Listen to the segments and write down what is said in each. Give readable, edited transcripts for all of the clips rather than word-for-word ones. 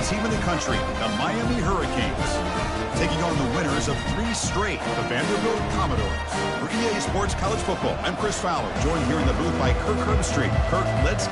team in the country, the Miami Hurricanes, taking on the winners of 3 straight, the Vanderbilt Commodores. For EA Sports College Football, I'm Chris Fowler, joined here in the booth by Kirk Herbstreit. Kirk, let's...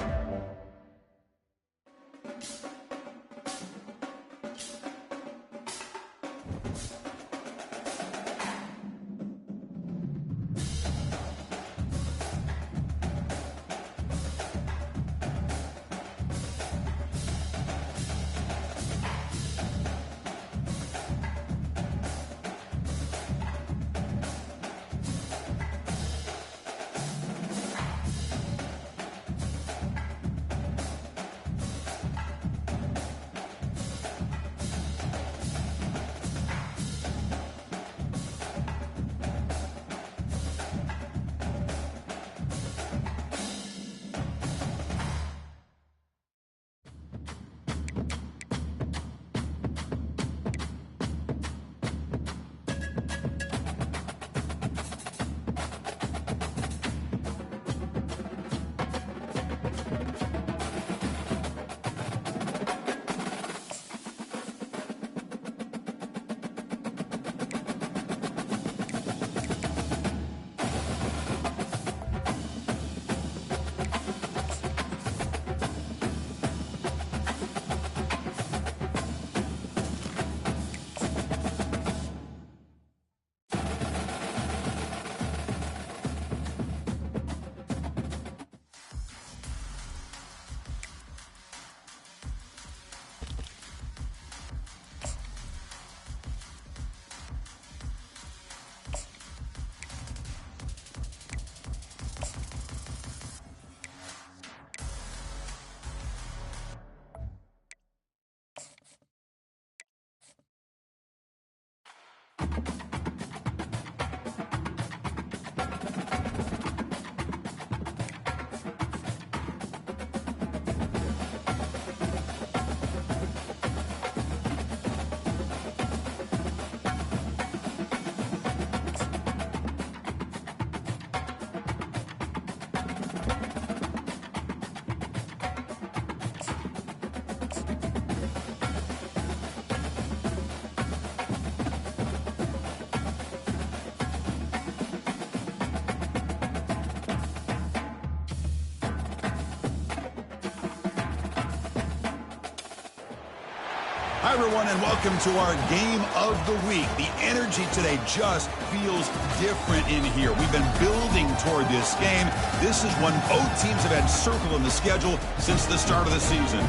Hi, everyone, and welcome to our Game of the Week. The energy today just feels different in here. We've been building toward this game. This is one both teams have had circled in the schedule since the start of the season.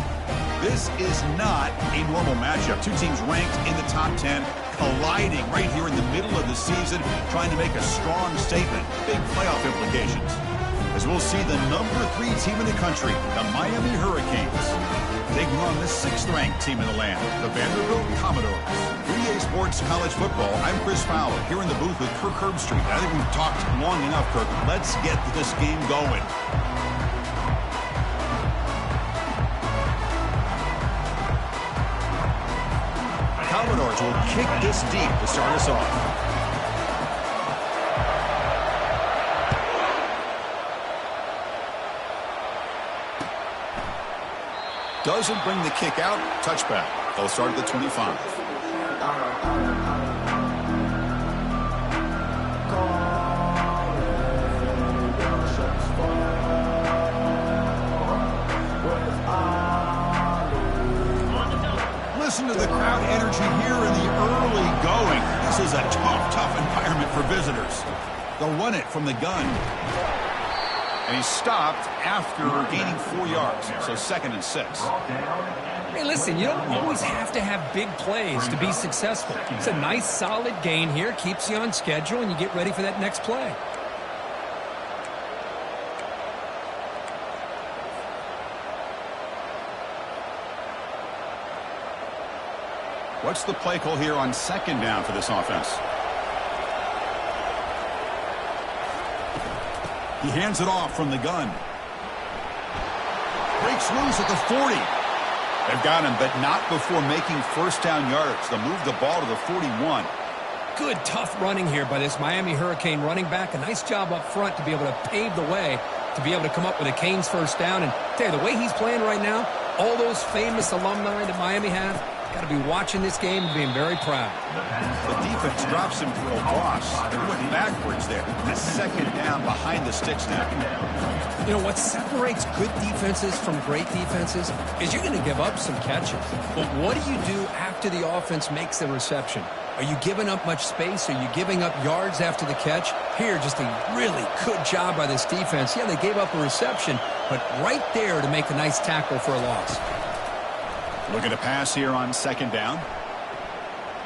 This is not a normal matchup. Two teams ranked in the top 10, colliding right here in the middle of the season, trying to make a strong statement. Big playoff implications. As we'll see the number 3 team in the country, the Miami Hurricanes, taking on the 6th-ranked team in the land, the Vanderbilt Commodores. For EA Sports College Football, I'm Chris Fowler, here in the booth with Kirk Herbstreit. I think we've talked long enough, Kirk. Let's get this game going. The Commodores will kick this deep to start us off. Doesn't bring the kick out. Touchback. They'll start at the 25. Listen to the crowd energy here in the early going. This is a tough environment for visitors. They'll run it from the gun. And he stopped after gaining 4 yards, so 2nd and 6. Hey, listen, you don't always have to have big plays to be successful. It's a nice, solid gain here, keeps you on schedule, and you get ready for that next play. What's the play call here on 2nd down for this offense? He hands it off from the gun. Breaks loose at the 40. They've got him, but not before making 1st down yards. They'll move the ball to the 41. Good, tough running here by this Miami Hurricane running back. A nice job up front to be able to pave the way, to be able to come up with a Canes 1st down. And tell you, the way he's playing right now, All those famous alumni that Miami have got to be watching this game and being very proud. The defense drops him for a loss. They went backwards there. A second down behind the sticks now. You know, what separates good defenses from great defenses is you're going to give up some catches. But what do you do after the offense makes the reception? Are you giving up much space? Are you giving up yards after the catch? Here, just a really good job by this defense. Yeah, they gave up a reception, but right there to make a nice tackle for a loss. Looking to pass here on second down.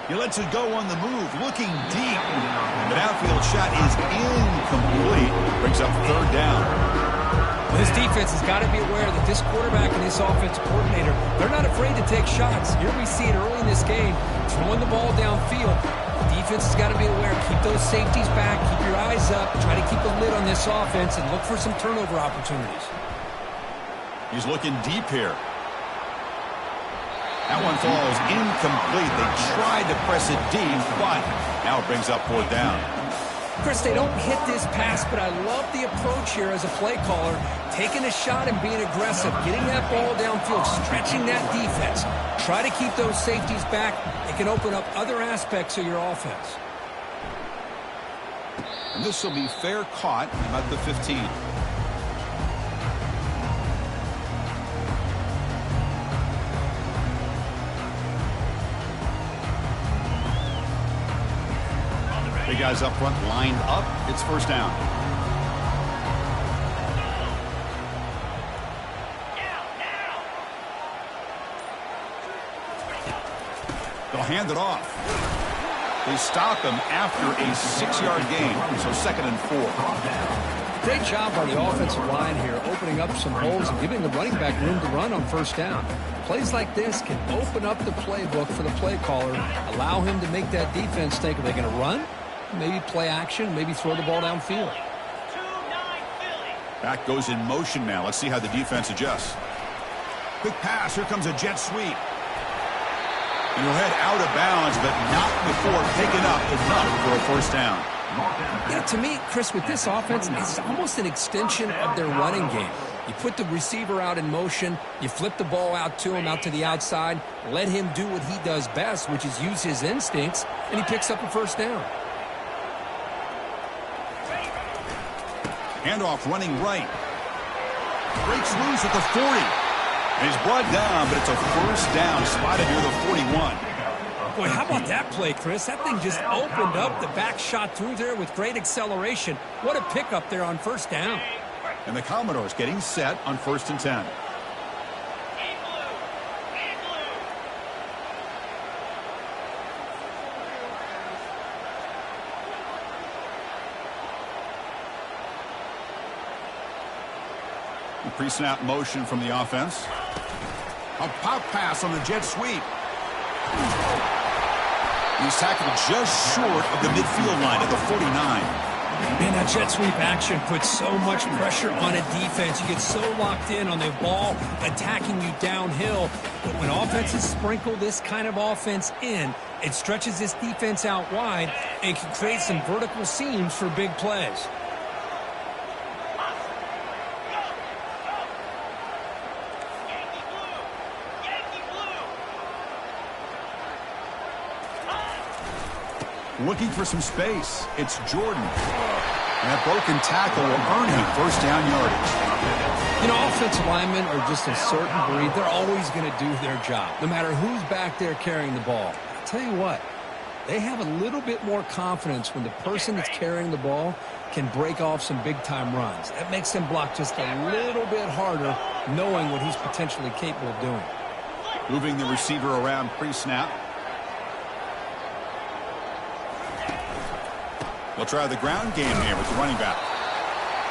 He lets it go on the move, looking deep. The downfield shot is incomplete. Brings up third down. This defense has got to be aware that this quarterback and this offensive coordinator, they're not afraid to take shots. Here we see it early in this game, throwing the ball downfield. The defense has got to be aware. Keep those safeties back. Keep your eyes up. Try to keep a lid on this offense and look for some turnover opportunities. He's looking deep here. That one falls incomplete. They tried to press it deep, but now it brings up fourth down. Chris, they don't hit this pass, but I love the approach here as a play caller. Taking a shot and being aggressive, getting that ball downfield, stretching that defense. Try to keep those safeties back. It can open up other aspects of your offense. And this will be fair caught about the 15. Big guys up front lined up. It's first down. They'll hand it off. They stop him after a 6-yard gain. So second and 4. Great job on the offensive line here, opening up some holes and giving the running back room to run on first down. Plays like this can open up the playbook for the play caller, allow him to make that defense think, are they going to run? Maybe play action, maybe throw the ball downfield. Back goes in motion now. Let's see how the defense adjusts. Quick pass. Here comes a jet sweep. And he'll head out of bounds, but not before picking up enough for a first down. Yeah, to me, Chris, with this offense, it's almost an extension of their running game. You put the receiver out in motion, you flip the ball out to him, out to the outside, let him do what he does best, which is use his instincts, and he picks up a first down. Handoff running right. Breaks loose at the 40. And he's brought down, but it's a first down spotted near the 41. Boy, how about that play, Chris? That thing just opened up. The back shot through there with great acceleration. What a pickup there on first down. And the Commodores getting set on first and 10. Pre-snap motion from the offense. A pop pass on the jet sweep. He's tackled just short of the midfield line at the 49. Man, that jet sweep action puts so much pressure on a defense. You get so locked in on the ball attacking you downhill. But when offenses sprinkle this kind of offense in, it stretches this defense out wide and can create some vertical seams for big plays. Looking for some space. It's Jordan. And that broken tackle will earn him first down yardage. You know, offensive linemen are just a certain breed. They're always going to do their job, no matter who's back there carrying the ball. I'll tell you what, they have a little bit more confidence when the person that's carrying the ball can break off some big-time runs. That makes them block just a little bit harder, knowing what he's potentially capable of doing. Moving the receiver around pre-snap. We'll try the ground game here with the running back.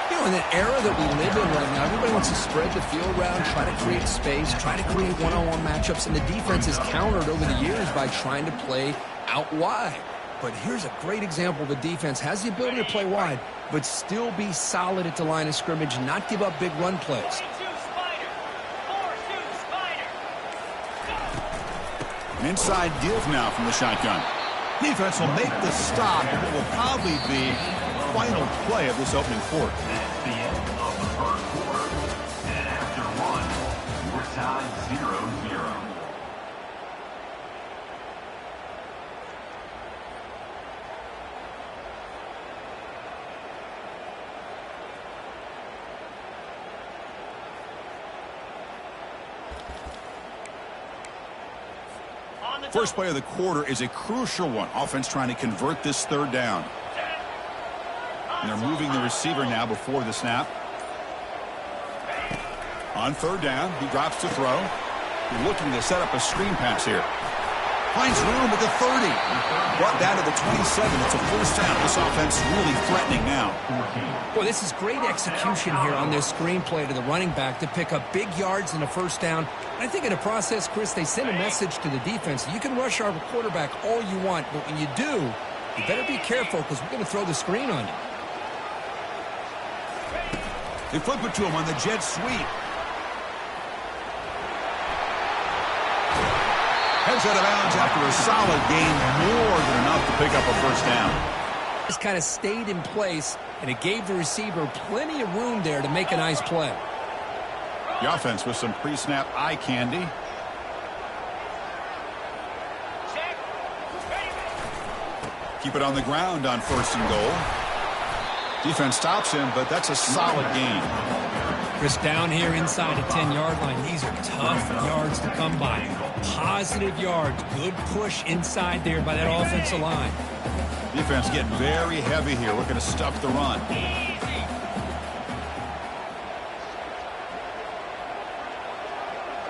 You know, in the era that we live in right now, everybody wants to spread the field around, try to create space, try to create one-on-one matchups, and the defense is countered over the years by trying to play out wide. But here's a great example of a defense has the ability to play wide, but still be solid at the line of scrimmage and not give up big run plays. An inside give now from the shotgun. Defense will make the stop, and it will probably be the final play of this opening quarter. That's the end of the first quarter. And after one, we're tied 0-0. First play of the quarter is a crucial one. Offense trying to convert this third down. And they're moving the receiver now before the snap. On third down, he drops to throw. Looking to set up a screen pass here. Finds room at the 30. Brought down to the 27. It's a first down. This offense really threatening now. Boy, this is great execution here on this screen play to the running back to pick up big yards in a first down. I think in the process, Chris, they send a message to the defense. You can rush our quarterback all you want, but when you do, you better be careful because we're going to throw the screen on you. They flip it to him on the jet sweep. Heads out of bounds after a solid gain, more than enough to pick up a first down. Just kind of stayed in place, and it gave the receiver plenty of room there to make a nice play. The offense with some pre-snap eye candy. Keep it on the ground on first and goal. Defense stops him, but that's a solid gain. Chris, down here inside the 10-yard line, these are tough yards to come by. Positive yards, good push inside there by that offensive line. Defense getting very heavy here, looking to stuff the run.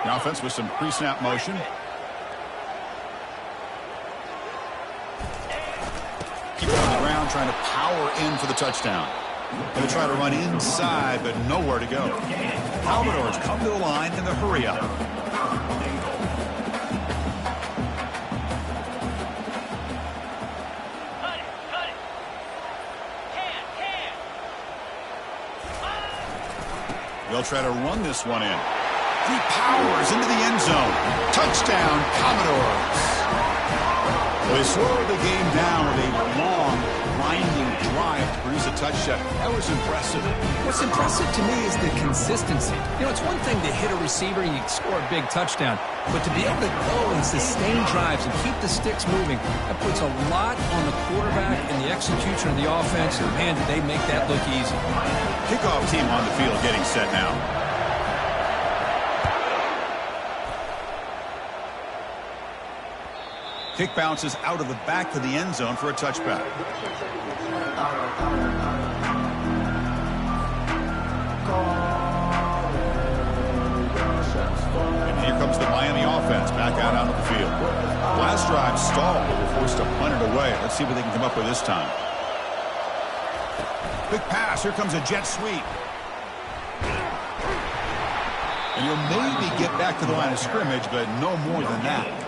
The offense with some pre-snap motion. Keep it on the ground, trying to power in for the touchdown. Going to try to run inside, but nowhere to go. Commodores come to the line in the hurry-up. They'll try to run this one in. He powers into the end zone. Touchdown, Commodores. They slowed the game down with a long, grinding drive to produce a touchdown. That was impressive. What's impressive to me is the consistency. You know, it's one thing to hit a receiver and you score a big touchdown, but to be able to go and sustain drives and keep the sticks moving, that puts a lot on the quarterback and the execution of the offense, and man, did they make that look easy. Kickoff team on the field getting set now. Kick bounces out of the back of the end zone for a touchback. And here comes the Miami offense back out onto the field. Last drive stalled, but we're forced to punt it away. Let's see what they can come up with this time. Quick pass. Here comes a jet sweep. And he'll maybe get back to the line of scrimmage, but no more than that.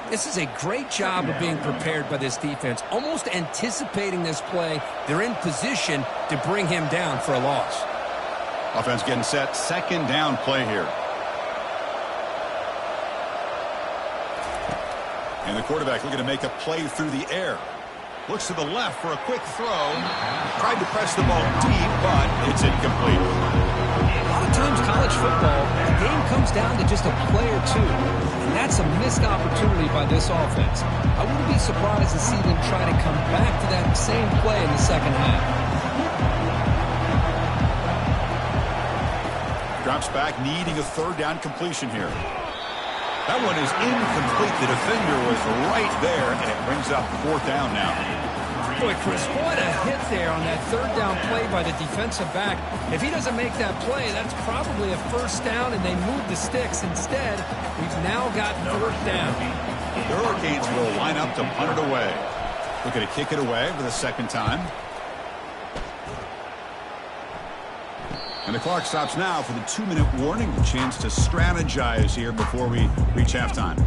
This is a great job of being prepared by this defense, almost anticipating this play. They're in position to bring him down for a loss. Offense getting set. Second down play here. And the quarterback looking to make a play through the air. Looks to the left for a quick throw. Tried to press the ball deep, but it's incomplete. A lot of times college football, the game comes down to just a play or two. And that's a missed opportunity by this offense. I wouldn't be surprised to see them try to come back to that same play in the second half. Drops back, needing a third down completion here. That one is incomplete. The defender was right there, and it brings up fourth down now. Boy, Chris, what a hit there on that third down play by the defensive back. If he doesn't make that play, that's probably a first down, and they move the sticks. Instead, we've now got fourth down. The Hurricanes will line up to punt it away. Looking to kick it away for the second time. And the clock stops now for the 2-minute warning. A chance to strategize here before we reach halftime.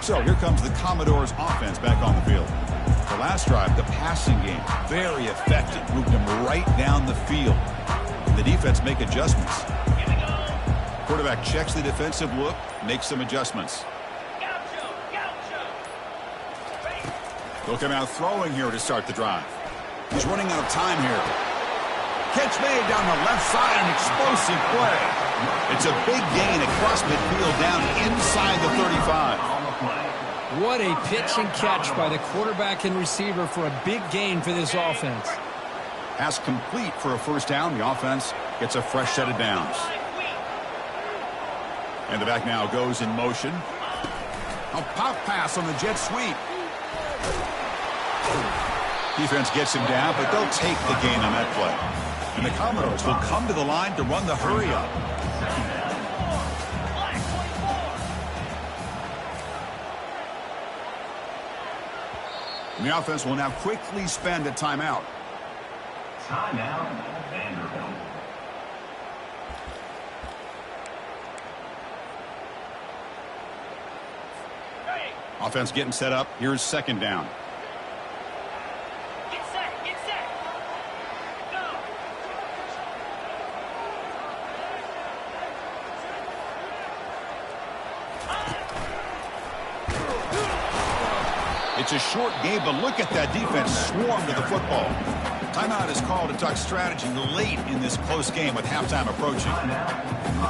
So here comes the Commodores offense back on the field. The last drive, the passing game, very effective. Moved them right down the field. And the defense make adjustments. Quarterback checks the defensive look, makes some adjustments. They'll come out throwing here to start the drive. He's running out of time here. Catch made down the left side, an explosive play. It's a big gain across midfield down inside the 35. What a pitch and catch by the quarterback and receiver for a big gain for this offense. Pass complete for a first down. The offense gets a fresh set of downs. And the back now goes in motion. A pop pass on the jet sweep. Defense gets him down, but they'll take the gain on that play. And the Commodores will come to the line to run the hurry up. And the offense will now quickly spend a timeout. Timeout, Vanderbilt. Offense getting set up. Here's second down. Get set, go. It's a short game, but look at that defense swarm to the football. Timeout is called to talk strategy late in this close game with halftime approaching.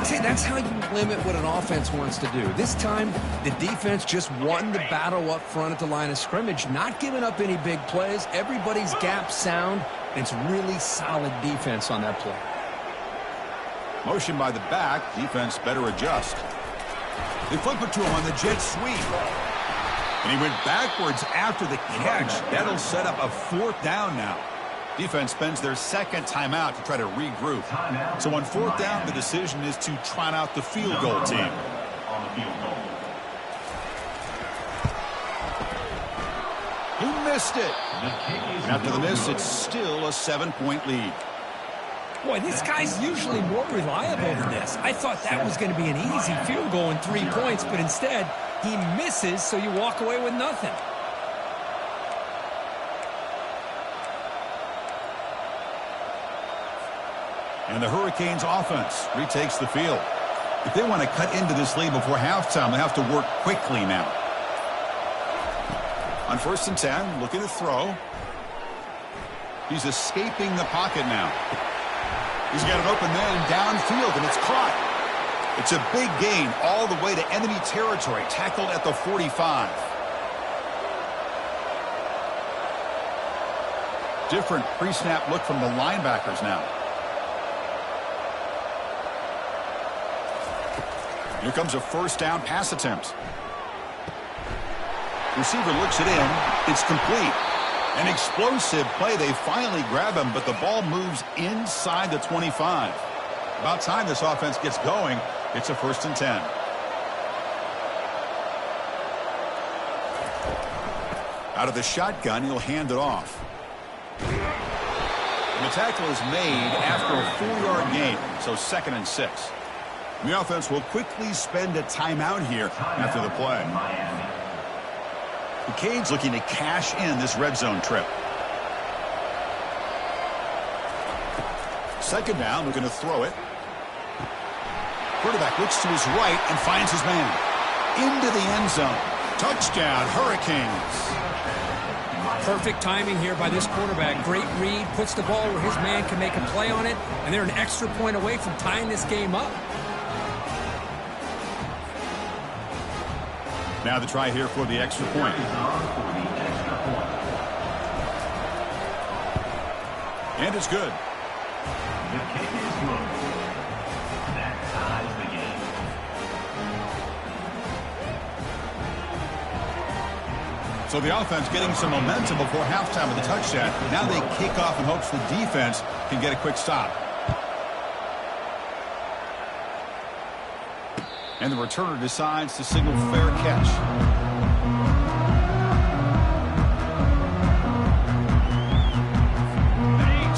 See, that's how you limit what an offense wants to do. This time, the defense just won the battle up front at the line of scrimmage, not giving up any big plays. Everybody's gap sound, and it's really solid defense on that play. Motion by the back. Defense better adjust. They flip it to him on the jet sweep. And he went backwards after the catch. That'll set up a fourth down now. Defense spends their second timeout to try to regroup. So on fourth down, the decision is to trot out the field goal team. He missed it. And after the miss, it's still a 7-point lead. Boy, this guy's usually more reliable than this. I thought that was going to be an easy field goal in 3 points, but instead, he misses, so you walk away with nothing. And the Hurricanes offense retakes the field. If they want to cut into this lead before halftime, they have to work quickly now. On 1st and 10, looking to throw. He's escaping the pocket now. He's got an open man downfield, and it's caught. It's a big gain all the way to enemy territory, tackled at the 45. Different pre-snap look from the linebackers now. Here comes a first down pass attempt. Receiver looks it in. It's complete. An explosive play. They finally grab him, but the ball moves inside the 25. About time this offense gets going. It's a 1st and 10. Out of the shotgun, he'll hand it off. And the tackle is made after a 4-yard gain, so 2nd and 6. And the offense will quickly spend a timeout here after the play. The Canes looking to cash in this red zone trip. Second down, looking to throw it. Quarterback looks to his right and finds his man. Into the end zone. Touchdown, Hurricanes. Perfect timing here by this quarterback. Great read, puts the ball where his man can make a play on it, and they're an extra point away from tying this game up. Now the try here for the extra point. And it's good. The kick is good. That ties the game. So the offense getting some momentum before halftime with the touchdown. Now they kick off in hopes the defense can get a quick stop. And the returner decides to signal fair catch.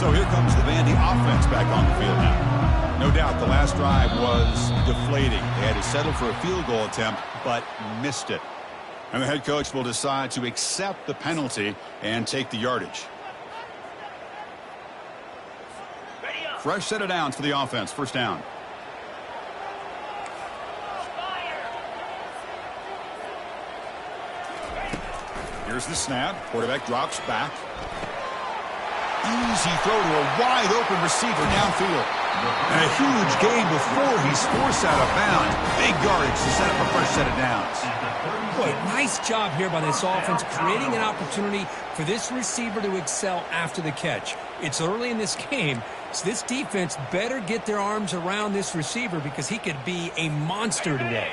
So here comes the Vandy offense back on the field now. No doubt the last drive was deflating. They had to settle for a field goal attempt, but missed it. And the head coach will decide to accept the penalty and take the yardage. Fresh set of downs for the offense. First down. Here's the snap. Quarterback drops back. Easy throw to a wide open receiver downfield. And a huge gain before he's forced out of bounds. Big yardage to set up a fresh set of downs. Boy, nice job here by this offense, creating an opportunity for this receiver to excel after the catch. It's early in this game, so this defense better get their arms around this receiver because he could be a monster today.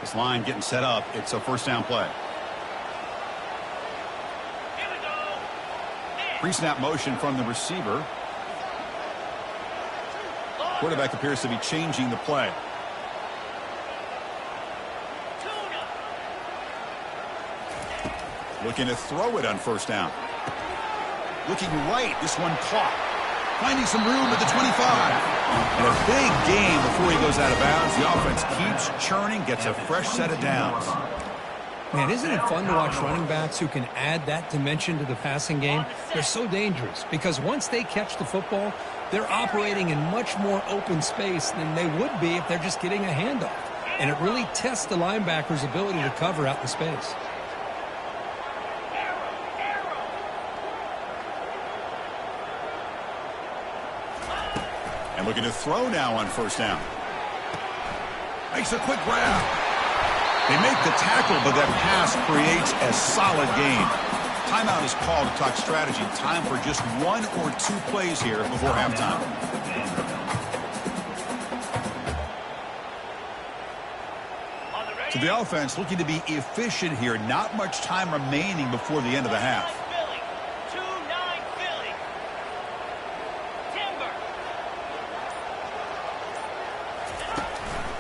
This line getting set up. It's a first down play. Pre-snap motion from the receiver. Quarterback appears to be changing the play. Looking to throw it on first down. Looking right. This one caught. Finding some room at the 25. And a big gain before he goes out of bounds. The offense keeps churning, gets a fresh set of downs. Man, isn't it fun to watch running backs who can add that dimension to the passing game? They're so dangerous because once they catch the football, they're operating in much more open space than they would be if they're just getting a handoff. And it really tests the linebacker's ability to cover out in space. And looking to throw now on first down. Makes a quick grab. They make the tackle, but that pass creates a solid gain. Timeout is called to talk strategy. Time for just one or two plays here before halftime. So the offense looking to be efficient here. Not much time remaining before the end of the half.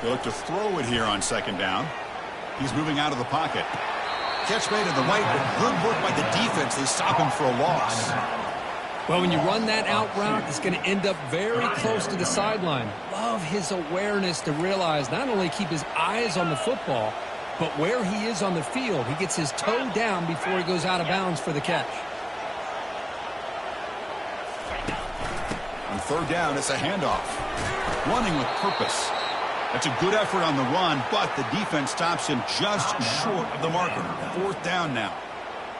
They look to throw it here on second down. He's moving out of the pocket. Catch made in the right, but good work by the defense. They stop him for a loss. Well, when you run that out route, it's going to end up very close to the sideline. Love his awareness to realize not only keep his eyes on the football, but where he is on the field. He gets his toe down before he goes out of bounds for the catch. On third down, it's a handoff. Running with purpose. That's a good effort on the run, but the defense stops him just short of the marker. Fourth down now.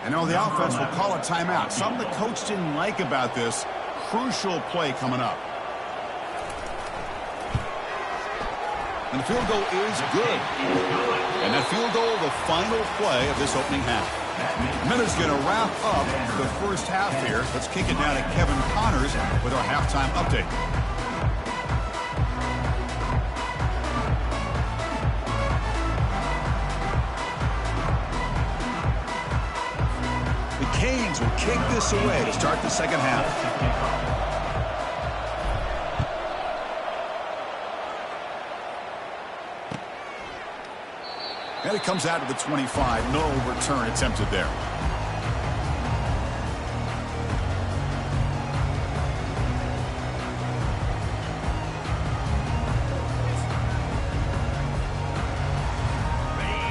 And now the offense will call a timeout. Something the coach didn't like about this. Crucial play coming up. And the field goal is good. And that field goal, the final play of this opening half. Minute's going to wrap up the first half here. Let's kick it down to Kevin Connors with our halftime update. Canes will kick this away to start the second half. And it comes out to the 25. No return attempted there.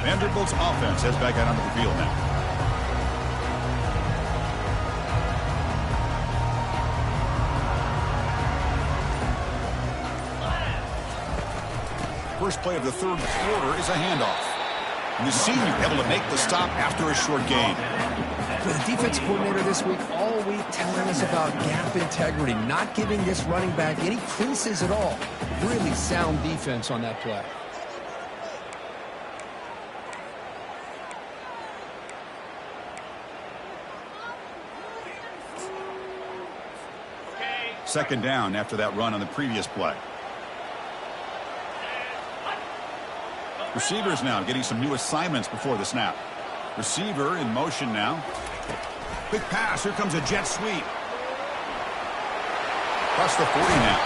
Vanderbilt's offense heads back out onto the field now. First play of the third quarter is a handoff. And the senior able to make the stop after a short gain. The defense coordinator this week, all week telling us about gap integrity, not giving this running back any creases at all. Really sound defense on that play. Second down after that run on the previous play. Receivers now getting some new assignments before the snap. Receiver in motion now. Quick pass. Here comes a jet sweep. Across the 40 now.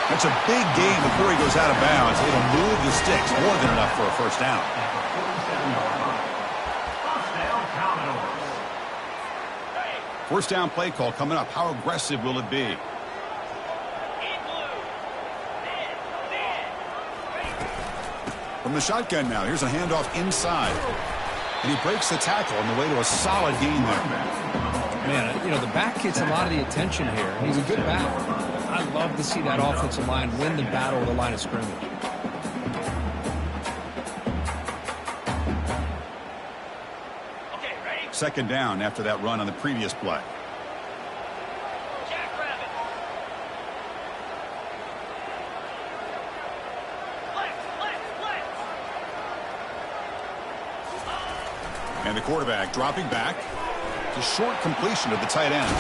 That's a big gain before he goes out of bounds. It'll move the sticks. More than enough for a first down. First down play call coming up. How aggressive will it be? From the shotgun now, here's a handoff inside. And he breaks the tackle on the way to a solid gain there. Man, you know, the back gets a lot of the attention here. He's a good back. I love to see that offensive line win the battle of the line of scrimmage. Okay, ready? Second down after that run on the previous play. And the quarterback dropping back. It's a short completion to the tight end.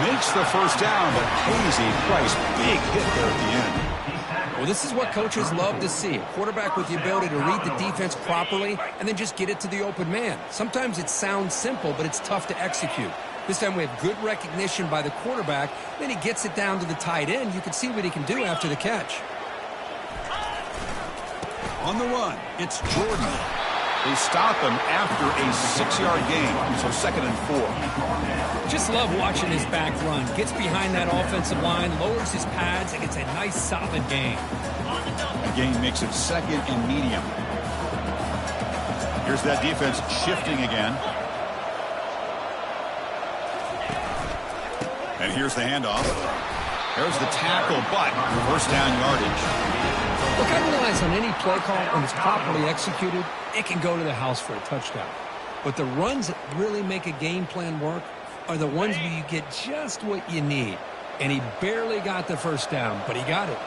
Makes the first down, but pays a price. Big hit there at the end. Well, this is what coaches love to see. A quarterback with the ability to read the defense properly and then just get it to the open man. Sometimes it sounds simple, but it's tough to execute. This time we have good recognition by the quarterback. Then he gets it down to the tight end. You can see what he can do after the catch. On the run, it's Jordan. They stop him after a 6-yard gain, so 2nd and 4. Just love watching his back run. Gets behind that offensive line, lowers his pads, and gets a nice solid gain. The gain makes it 2nd and medium. Here's that defense shifting again. And here's the handoff. There's the tackle, but first down yardage. Look, I realize on any play call, when it's properly executed, it can go to the house for a touchdown. But the runs that really make a game plan work are the ones where you get just what you need. And he barely got the first down, but he got it.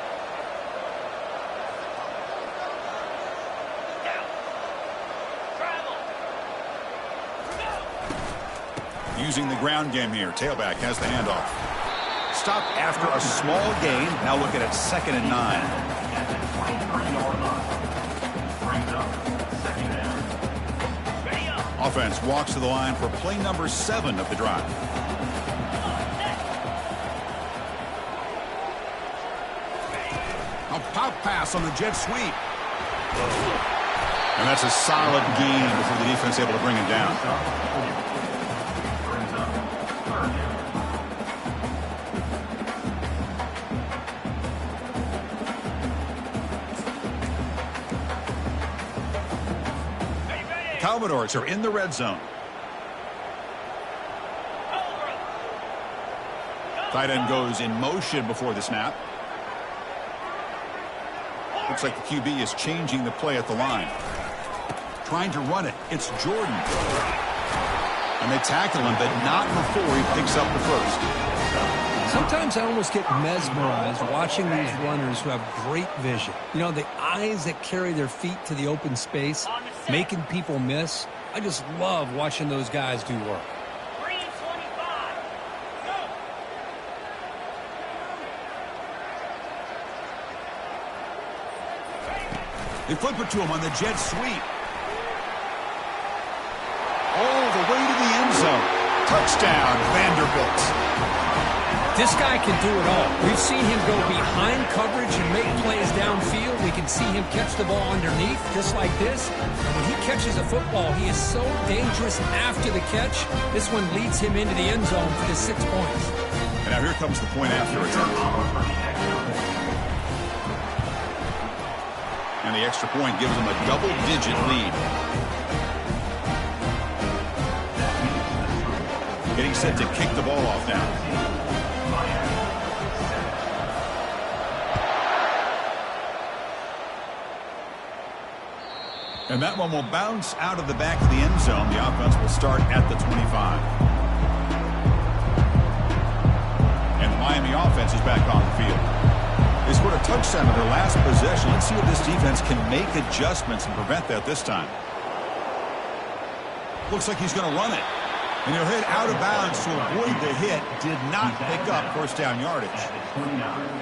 Using the ground game here. Tailback has the handoff. Stop after a small gain. Now looking at 2nd and 9. Offense walks to the line for play number 7 of the drive. A pop pass on the jet sweep. And that's a solid gain before the defense able to bring him down. Commodores are in the red zone. Tight end goes in motion before the snap. Looks like the QB is changing the play at the line. Trying to run it. It's Jordan. And they tackle him, but not before he picks up the first. Sometimes I almost get mesmerized watching these runners who have great vision. You know, the eyes that carry their feet to the open space, making people miss. I just love watching those guys do work. They flip it to him on the jet sweep. All the way to the end zone. Touchdown, Vanderbilt. This guy can do it all. We've seen him go behind coverage and make plays downfield. We can see him catch the ball underneath, just like this. And when he catches a football, he is so dangerous after the catch. This one leads him into the end zone for the 6 points. And now here comes the point after attempt. And the extra point gives them a double-digit lead. Getting set to kick the ball off now. And that one will bounce out of the back of the end zone. The offense will start at the 25. And the Miami offense is back on the field. They scored a touchdown in their last possession. Let's see if this defense can make adjustments and prevent that this time. Looks like he's going to run it. And he'll hit out of bounds to avoid the hit. Did not pick up first down yardage.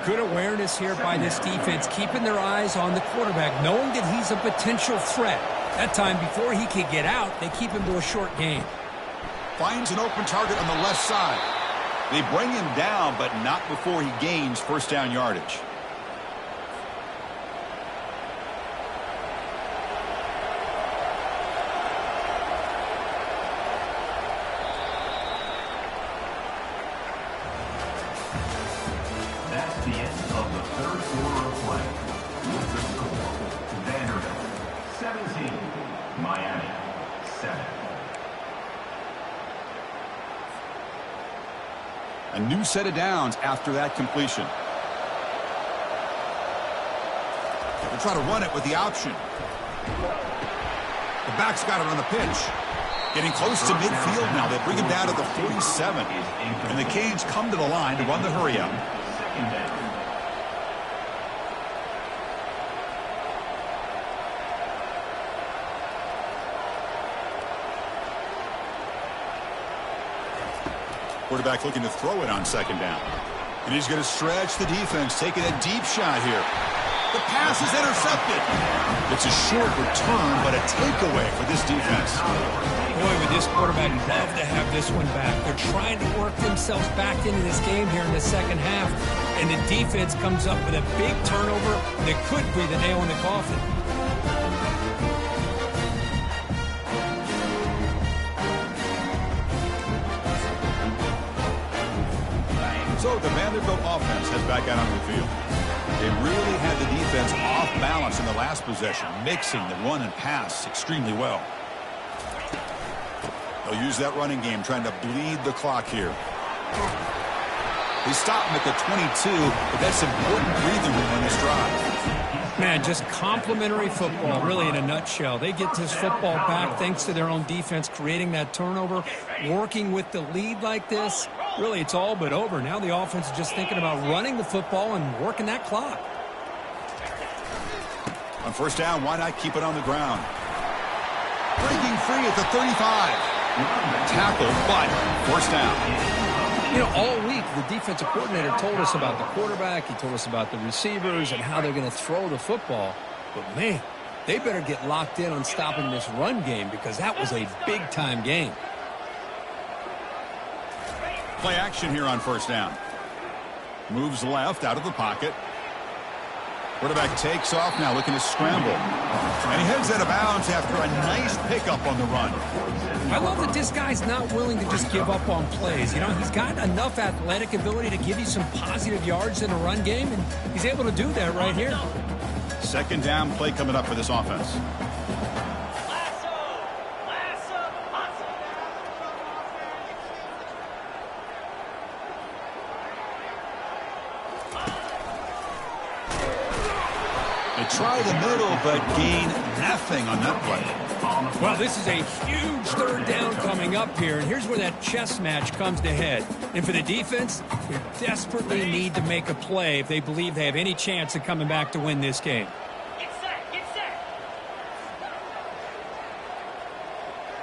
Good awareness here by this defense, keeping their eyes on the quarterback, knowing that he's a potential threat. That time, before he could get out, they keep him to a short gain. Finds an open target on the left side. They bring him down, but not before he gains first down yardage. That's the end of the third quarter of play. With the score, Vanderbilt 17, Miami 7. A new set of downs after that completion. They'll try to run it with the option. The back's got it on the pitch. Getting close to midfield now. They bring him down to the 47. And the Canes come to the line to run the hurry up. Second down. Quarterback looking to throw it on second down. And he's going to stretch the defense, taking a deep shot here. The pass is intercepted. It's a short return, but a takeaway for this defense. Boy, would this quarterback love to have this one back. They're trying to work themselves back into this game here in the second half. And the defense comes up with a big turnover that could be the nail in the coffin. So the Vanderbilt offense heads back out on the field. They really had the defense off balance in the last possession, mixing the run and pass extremely well. They'll use that running game, trying to bleed the clock here. They stop him at the 22, but that's important breathing room on this drive. Man, just complimentary football, really, in a nutshell. They get this football back thanks to their own defense, creating that turnover, working with the lead like this. Really, it's all but over. Now the offense is just thinking about running the football and working that clock. On first down, why not keep it on the ground? Breaking free at the 35. Tackle, but first down. You know, all week, the defensive coordinator told us about the quarterback. He told us about the receivers and how they're going to throw the football. But, man, they better get locked in on stopping this run game because that was a big-time game. Play action here on first down. Moves left out of the pocket. Quarterback takes off now, looking to scramble. And he heads out of bounds after a nice pickup on the run. I love that this guy's not willing to just give up on plays. You know, he's got enough athletic ability to give you some positive yards in a run game, and he's able to do that right here. Second down play coming up for this offense. Try the middle, but gain nothing on that play. Well, this is a huge third down coming up here, and here's where that chess match comes to head. And for the defense, they desperately need to make a play if they believe they have any chance of coming back to win this game. Get set, get set.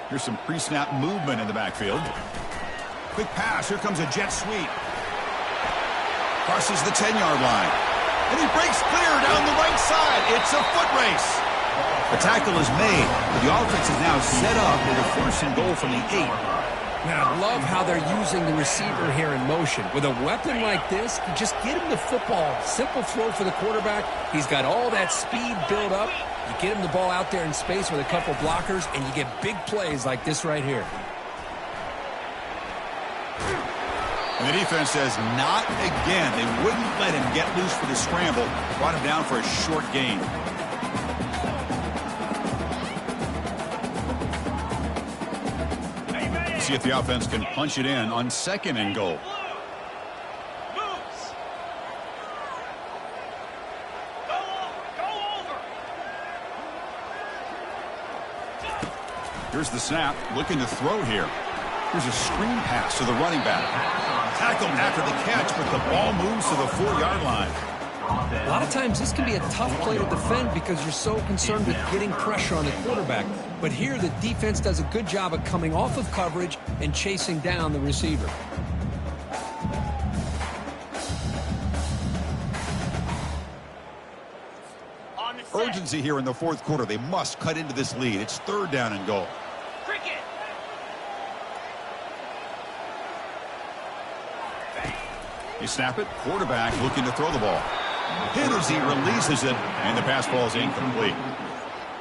Here's some pre-snap movement in the backfield. Quick pass. Here comes a jet sweep. Crosses the 10-yard line. And he breaks clear down the right side. It's a foot race. The tackle is made, but the offense is now set up with a first and goal from the 8. Man, I love how they're using the receiver here in motion. With a weapon like this, you just get him the football. Simple throw for the quarterback. He's got all that speed built up. You get him the ball out there in space with a couple blockers, and you get big plays like this right here. And the defense says not again. They wouldn't let him get loose for the scramble. Brought him down for a short gain. See if the offense can punch it in on second and goal. Here's the snap. Looking to throw here. Here's a screen pass to the running back. Tackled after the catch, but the ball moves to the 4-yard line. A lot of times this can be a tough play to defend because you're so concerned with getting pressure on the quarterback. But here the defense does a good job of coming off of coverage and chasing down the receiver. Urgency here in the fourth quarter. They must cut into this lead. It's third down and goal. You snap it. Quarterback looking to throw the ball. Hit as he releases it, and the pass ball is incomplete.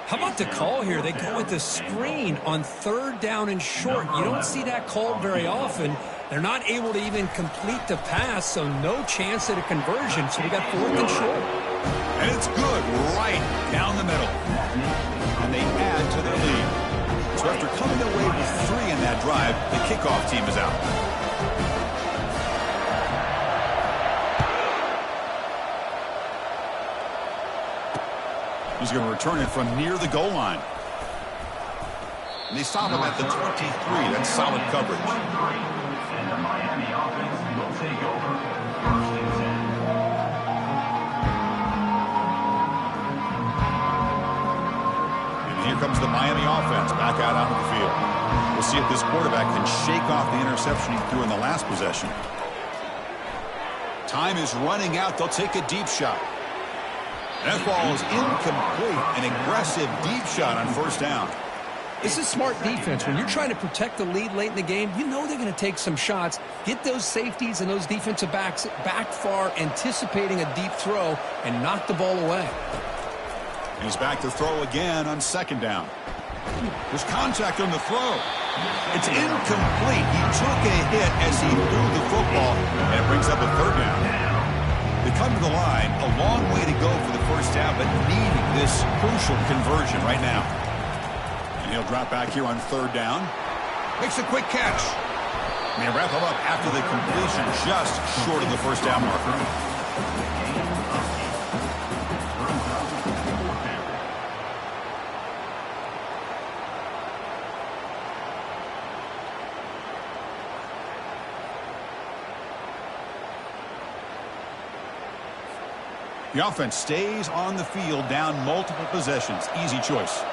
How about the call here? They go with the screen on third down and short. You don't see that called very often. They're not able to even complete the pass, so no chance at a conversion. So we got fourth and short. And it's good right down the middle. And they add to their lead. So after coming away with 3 in that drive, the kickoff team is out. He's going to return it from near the goal line. And they stop him at the 23. That's solid coverage. And the Miami offense will take over first and 10. And here comes the Miami offense back out onto the field. We'll see if this quarterback can shake off the interception he threw in the last possession. Time is running out. They'll take a deep shot. That ball is incomplete. An aggressive deep shot on first down. This is smart defense. When you're trying to protect the lead late in the game, you know they're going to take some shots, get those safeties and those defensive backs back far, anticipating a deep throw, and knock the ball away. And he's back to throw again on second down. There's contact on the throw. It's incomplete. He took a hit as he threw the football, and it brings up a third down. They come to the line, a long way to go for the first down, but needing this crucial conversion right now. And he'll drop back here on third down. Makes a quick catch. And they wrap him up after the completion, just short of the first down marker. The offense stays on the field, down multiple possessions. Easy choice.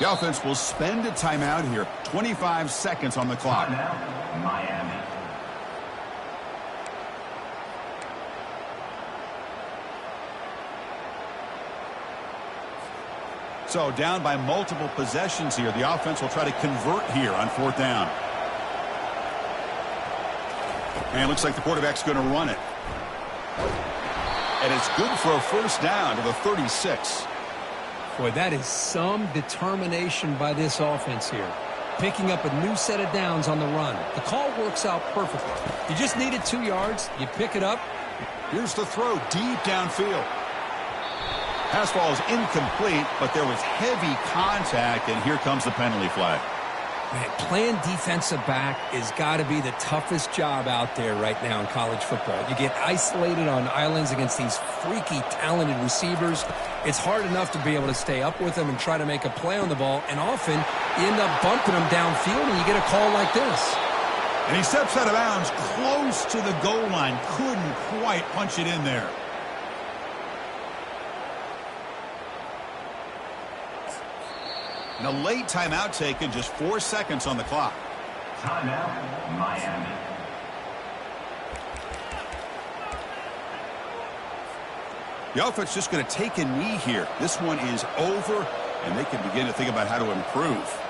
The offense will spend a timeout here. 25 seconds on the clock. Timeout, Miami. So down by multiple possessions here. The offense will try to convert here on fourth down. And it looks like the quarterback's going to run it. And it's good for a first down to the 36. Boy, that is some determination by this offense here. Picking up a new set of downs on the run. The call works out perfectly. You just needed 2 yards. You pick it up. Here's the throw deep downfield. Pass ball is incomplete, but there was heavy contact, and here comes the penalty flag. Man, playing defensive back has got to be the toughest job out there right now in college football. You get isolated on islands against these freaky, talented receivers. It's hard enough to be able to stay up with them and try to make a play on the ball, and often you end up bumping them downfield, and you get a call like this. And he steps out of bounds close to the goal line. Couldn't quite punch it in there. And a late timeout taken, just 4 seconds on the clock. Timeout, Miami. The offense just going to take a knee here. This one is over, and they can begin to think about how to improve.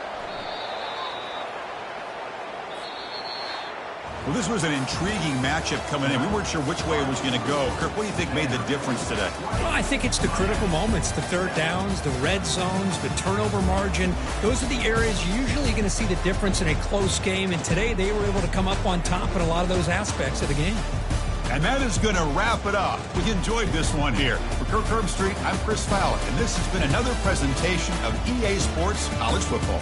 Well, this was an intriguing matchup coming in. We weren't sure which way it was going to go. Kirk, what do you think made the difference today? Well, I think it's the critical moments, the third downs, the red zones, the turnover margin. Those are the areas you're usually going to see the difference in a close game, and today they were able to come up on top in a lot of those aspects of the game. And that is going to wrap it up. We enjoyed this one here. For Kirk Herbstreit, I'm Chris Fowler, and this has been another presentation of EA Sports College Football.